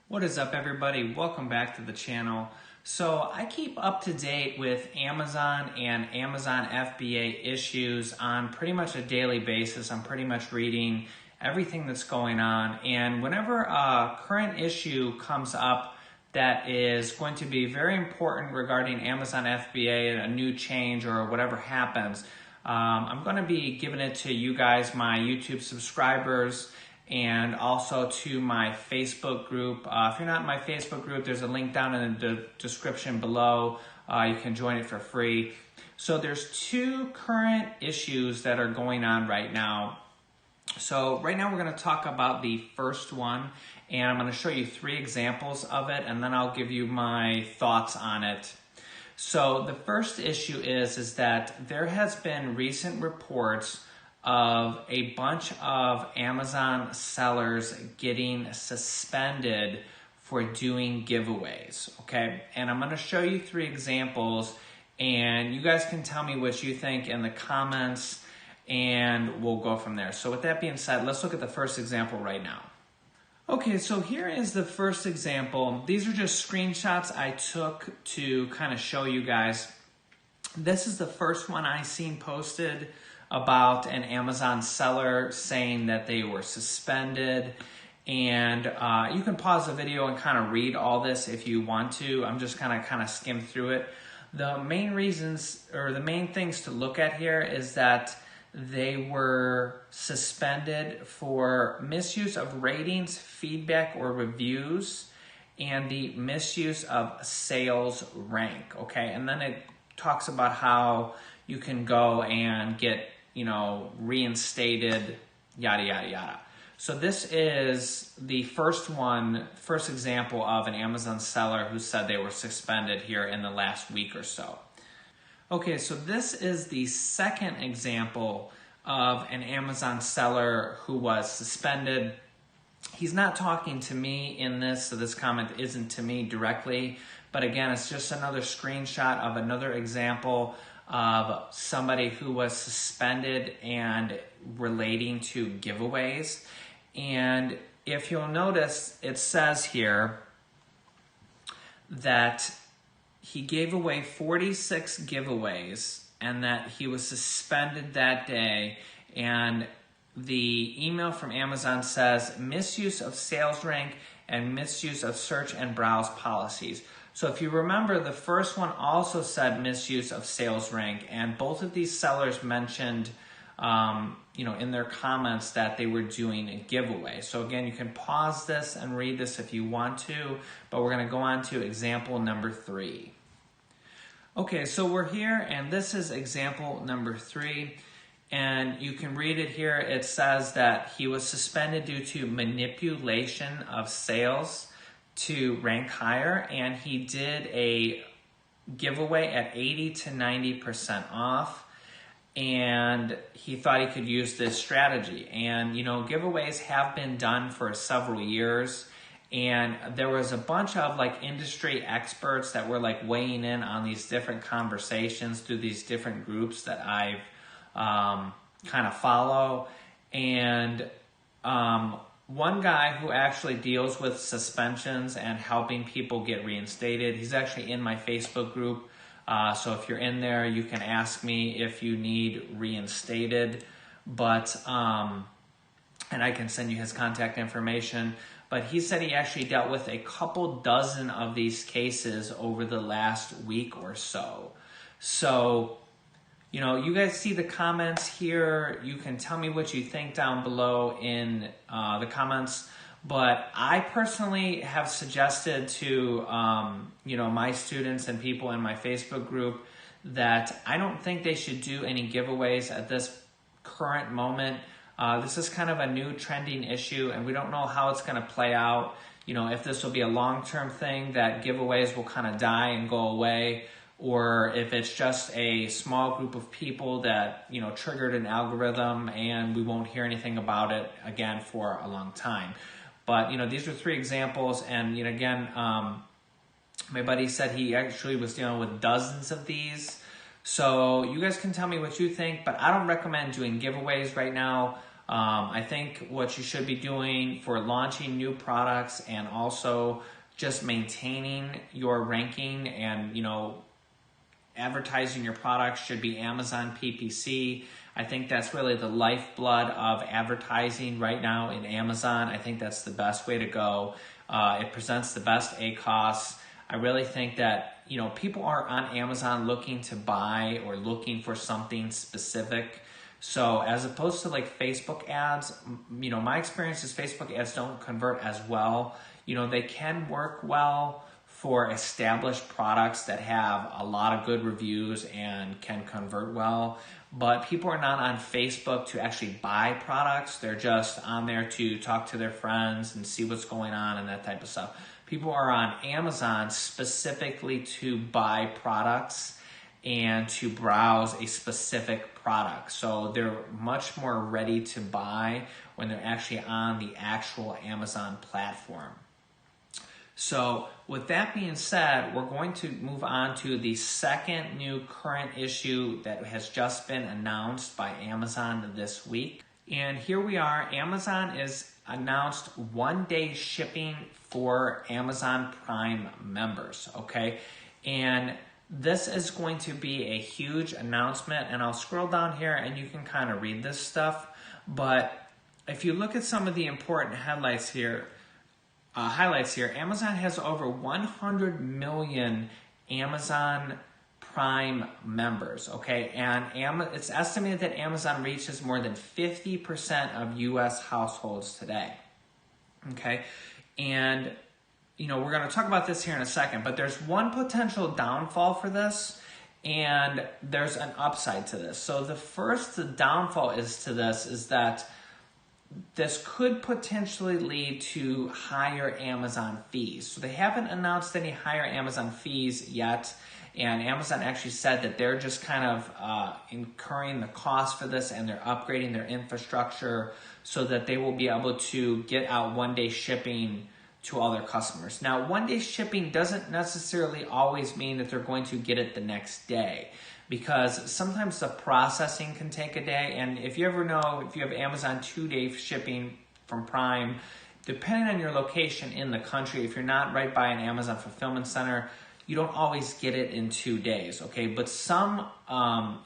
What is up, everybody? Welcome back to the channel. So I keep up to date with Amazon and Amazon FBA issues on pretty much a daily basis. I'm pretty much reading everything that's going on. And whenever a current issue comes up that is going to be very important regarding Amazon FBA and a new change or whatever happens, I'm going to be giving it to you guys, my YouTube subscribers, and also to my Facebook group. If you're not in my Facebook group, there's a link down in the description below. You can join it for free. So there's two current issues that are going on right now. So right now we're going to talk about the first one, and I'm going to show you 3 examples of it, and then I'll give you my thoughts on it. So the first issue is that there has been recent reports of a bunch of Amazon sellers getting suspended for doing giveaways, okay? And I'm going to show you 3 examples, and you guys can tell me what you think in the comments, and we'll go from there. So with that being said, let's look at the first example right now. Okay, so here is the first example. These are just screenshots I took to kind of show you guys. This is the first one I seen posted about an Amazon seller saying that they were suspended. And you can pause the video and kind of read all this if you want to. I'm just kind of skim through it. The main reasons, or the main things to look at here, is that they were suspended for misuse of ratings, feedback, or reviews, and the misuse of sales rank, okay? And then it talks about how you can go and get, reinstated, yada, yada, yada. So this is the first example of an Amazon seller who said they were suspended here in the last week or so. Okay, so this is the second example of an Amazon seller who was suspended. He's not talking to me in this, so this comment isn't to me directly, but again, it's just another screenshot of another example of somebody who was suspended and relating to giveaways. And if you'll notice, it says here that he gave away 46 giveaways and that he was suspended that day. And the email from Amazon says misuse of sales rank and misuse of search and browse policies. So if you remember, the first one also said misuse of sales rank, and both of these sellers mentioned in their comments that they were doing a giveaway. So again, you can pause this and read this if you want to, but we're going to go on to example number 3. Okay, so we're here, and this is example number 3, and you can read it here. It says that he was suspended due to manipulation of sales to rank higher, and he did a giveaway at 80 to 90% off, and he thought he could use this strategy. And giveaways have been done for several years, and there was a bunch of industry experts that were weighing in on these different conversations through these different groups that I've kind of follow. And one guy who actually deals with suspensions and helping people get reinstated, he's actually in my Facebook group. So if you're in there, you can ask me if you need reinstated. But and I can send you his contact information. But he said he actually dealt with a couple dozen of these cases over the last week or so. So, you guys see the comments here. You can tell me what you think down below in the comments. But I personally have suggested to, my students and people in my Facebook group that I don't think they should do any giveaways at this current moment. This is kind of a new trending issue, and we don't know how it's going to play out. If this will be a long-term thing that giveaways will kind of die and go away, or if it's just a small group of people that, triggered an algorithm and we won't hear anything about it again for a long time. But, these are 3 examples, and, again, my buddy said he actually was dealing with dozens of these. So you guys can tell me what you think, but I don't recommend doing giveaways right now. I think what you should be doing for launching new products and also just maintaining your ranking and, advertising your products should be Amazon PPC. I think that's really the lifeblood of advertising right now in Amazon. I think that's the best way to go. It presents the best ACoS. I really think that, people are on Amazon looking to buy or looking for something specific. So as opposed to like Facebook ads, my experience is Facebook ads don't convert as well. They can work well for established products that have a lot of good reviews and can convert well. But people are not on Facebook to actually buy products. They're just on there to talk to their friends and see what's going on and that type of stuff. People are on Amazon specifically to buy products and to browse a specific product. So they're much more ready to buy when they're actually on the actual Amazon platform. So with that being said, we're going to move on to the second new current issue that has just been announced by Amazon this week. And here we are. Amazon has announced one-day shipping for Amazon Prime members, okay? And this is going to be a huge announcement, and I'll scroll down here and you can kind of read this stuff. But if you look at some of the important highlights here, Amazon has over 100 million Amazon Prime members, okay? And it's estimated that Amazon reaches more than 50% of U.S. households today, okay? And, we're going to talk about this here in a second, but there's one potential downfall for this, and there's an upside to this. So the downfall is that this could potentially lead to higher Amazon fees. So they haven't announced any higher Amazon fees yet, and Amazon actually said that they're just kind of incurring the cost for this, and they're upgrading their infrastructure so that they will be able to get out one-day shipping to all their customers. Now, one-day shipping doesn't necessarily always mean that they're going to get it the next day, because sometimes the processing can take a day. And if you have Amazon 2-day shipping from Prime, depending on your location in the country, if you're not right by an Amazon fulfillment center, you don't always get it in 2 days, okay? But some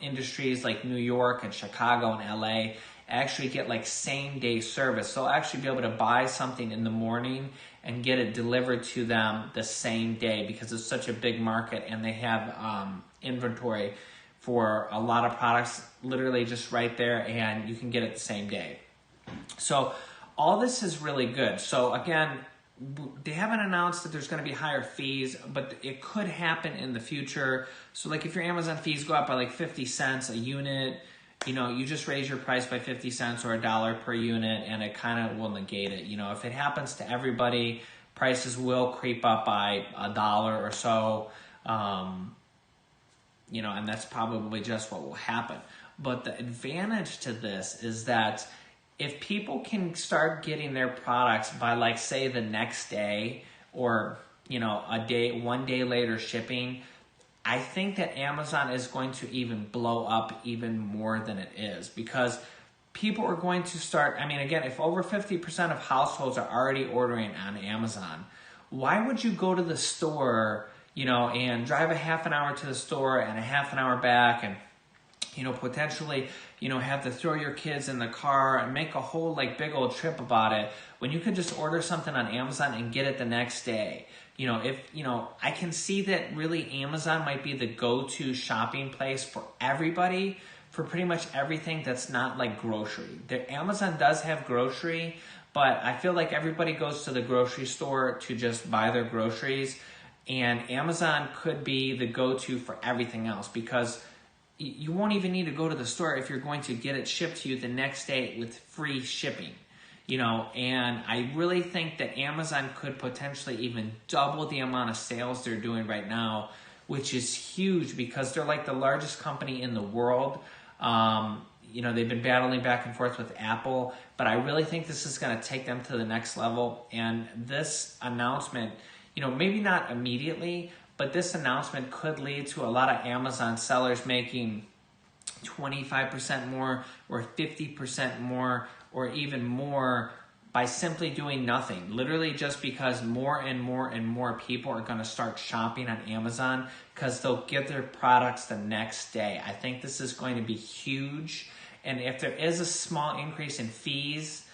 industries like New York and Chicago and LA actually get like same-day service. They'll actually be able to buy something in the morning and get it delivered to them the same day, because it's such a big market and they have inventory for a lot of products literally just right there, and you can get it the same day. So all this is really good. So again, they haven't announced that there's going to be higher fees, but it could happen in the future. So like if your Amazon fees go up by like 50 cents a unit, you just raise your price by 50 cents or $1 per unit, and it kind of will negate it. If it happens to everybody, prices will creep up by $1 or so. And that's probably just what will happen. But the advantage to this is that if people can start getting their products by, like, say, the next day or, one day later shipping, I think that Amazon is going to even blow up even more than it is, because people are going to start, again, if over 50% of households are already ordering on Amazon, why would you go to the store, and drive a half an hour to the store and a half an hour back, and, potentially, have to throw your kids in the car and make a whole big old trip about it, when you could just order something on Amazon and get it the next day? I can see that really Amazon might be the go-to shopping place for everybody for pretty much everything that's not like grocery. Amazon does have grocery, but I feel like everybody goes to the grocery store to just buy their groceries, and Amazon could be the go-to for everything else, because you won't even need to go to the store if you're going to get it shipped to you the next day with free shipping. And I really think that Amazon could potentially even double the amount of sales they're doing right now, which is huge because they're like the largest company in the world. They've been battling back and forth with Apple, but I really think this is going to take them to the next level. And this announcement, maybe not immediately, but this announcement could lead to a lot of Amazon sellers making 25% more or 50% more or even more by simply doing nothing. Literally just because more and more and more people are going to start shopping on Amazon because they'll get their products the next day. I think this is going to be huge. And if there is a small increase in fees,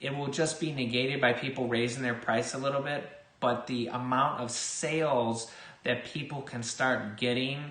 it will just be negated by people raising their price a little bit. But the amount of sales that people can start getting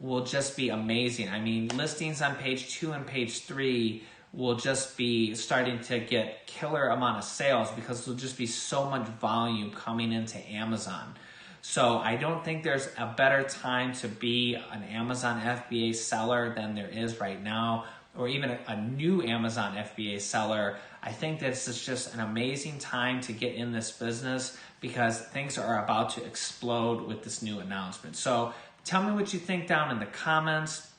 will just be amazing. I mean, listings on page 2 and page 3 will just be starting to get killer amount of sales because there'll just be so much volume coming into Amazon. So I don't think there's a better time to be an Amazon FBA seller than there is right now, or even a new Amazon FBA seller. I think this is just an amazing time to get in this business because things are about to explode with this new announcement. So tell me what you think down in the comments.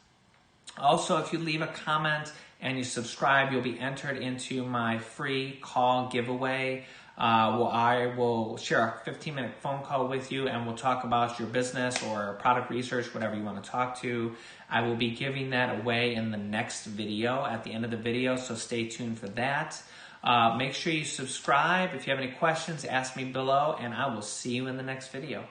Also, if you leave a comment and you subscribe, you'll be entered into my free call giveaway. I will share a 15-minute phone call with you and we'll talk about your business or product research, whatever you want to talk to. I will be giving that away in the next video, at the end of the video, so stay tuned for that. Make sure you subscribe. If you have any questions, ask me below, and I will see you in the next video.